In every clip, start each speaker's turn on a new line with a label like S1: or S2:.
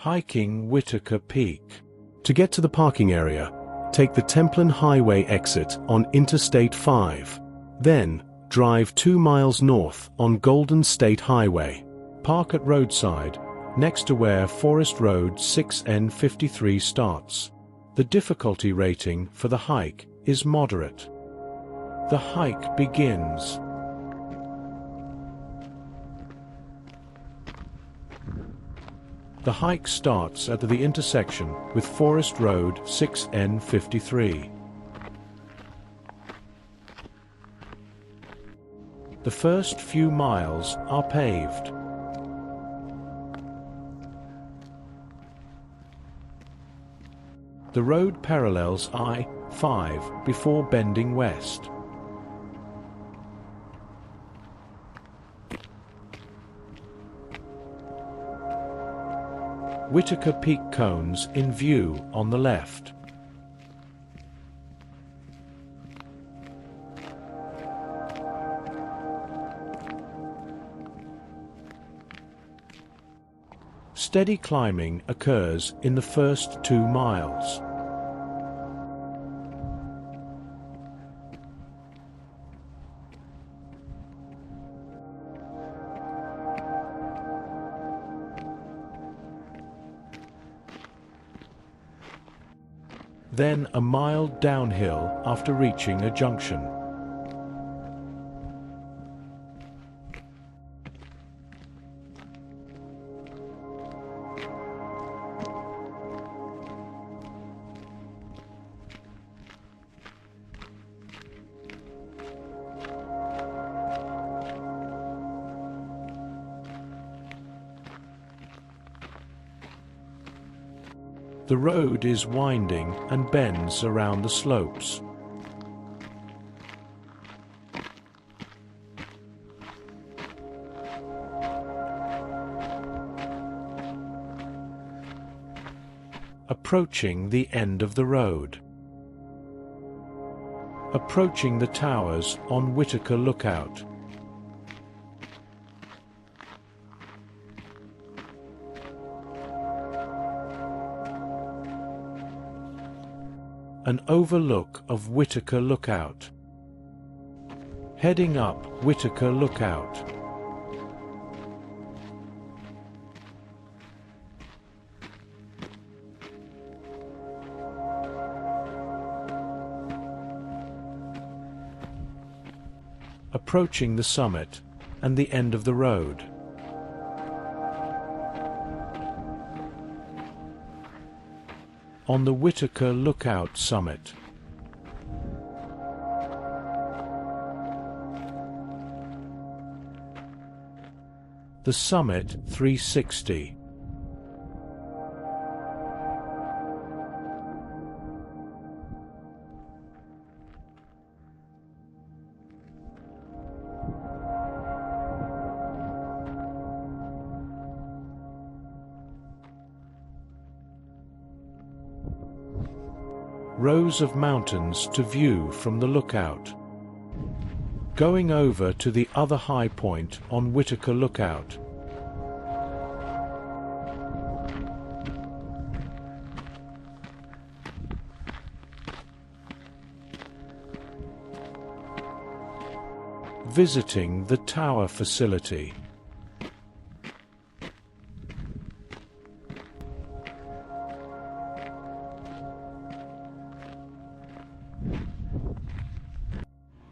S1: Hiking Whitaker Peak. To get to the parking area, take the Templin Highway exit on Interstate 5. Then, drive 2 miles north on Golden State Highway. Park at roadside, next to where Forest Road 6N53 starts. The difficulty rating for the hike is moderate. The hike begins. The hike starts at the intersection with Forest Road 6N53. The first few miles are paved. The road parallels I-5 before bending west. Whitaker Peak cones in view on the left. Steady climbing occurs in the first 2 miles. Then a mile downhill after reaching a junction. The road is winding and bends around the slopes. Approaching the end of the road. Approaching the towers on Whitaker Lookout. An overlook of Whitaker Lookout. Heading up Whitaker Lookout. Approaching the summit and the end of the road. On the Whitaker Lookout summit. The summit 360. Rows of mountains to view from the lookout. Going over to the other high point on Whitaker Lookout. Visiting the tower facility.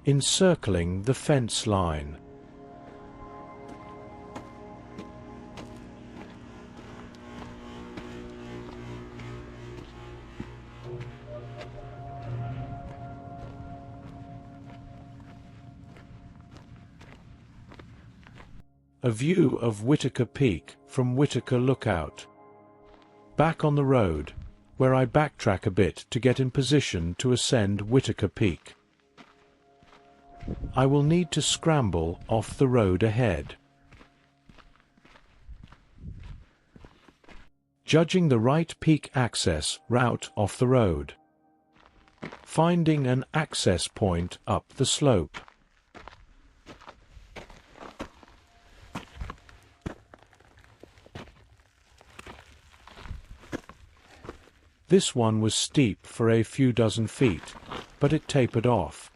S1: Encircling the fence line. A view of Whitaker Peak from Whitaker Lookout. Back on the road, where I backtrack a bit to get in position to ascend Whitaker Peak. I will need to scramble off the road ahead. Judging the right peak access route off the road. Finding an access point up the slope. This one was steep for a few dozen feet, but it tapered off.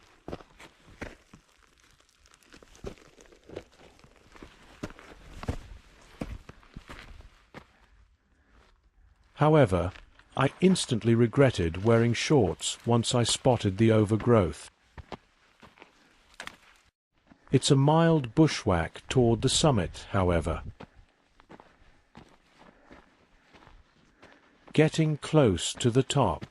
S1: However, I instantly regretted wearing shorts once I spotted the overgrowth. It's a mild bushwhack toward the summit, however. Getting close to the top.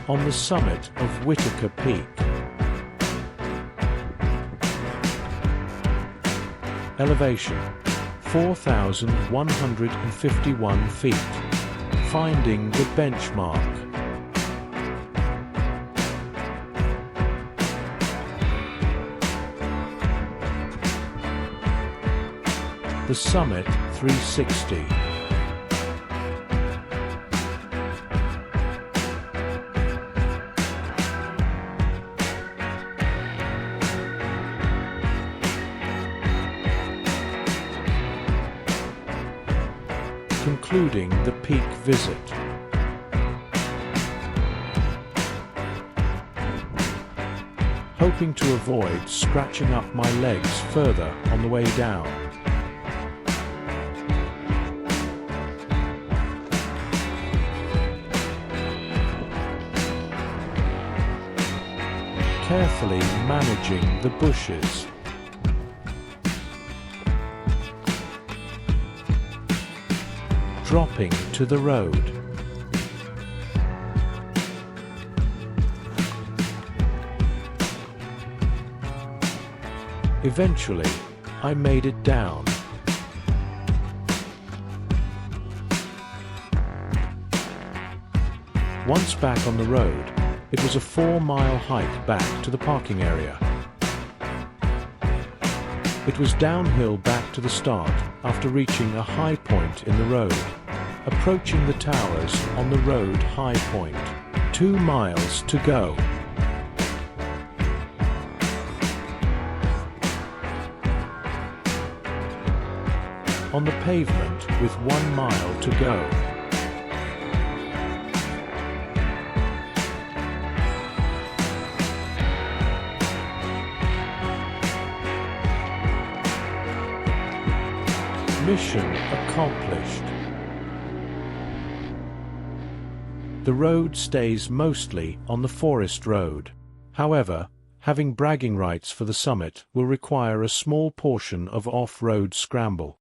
S1: On the summit of Whitaker Peak. Elevation 4,151 feet. Finding the benchmark. The summit 360. Concluding the peak visit. Hoping to avoid scratching up my legs further on the way down. Carefully managing the bushes. Dropping to the road. Eventually, I made it down. Once back on the road, it was a 4-mile hike back to the parking area. It was downhill back to the start after reaching a high point in the road, approaching the towers on the road high point. 2 miles to go. On the pavement with 1 mile to go. Mission accomplished. The road stays mostly on the forest road. However, having bragging rights for the summit will require a small portion of off-road scramble.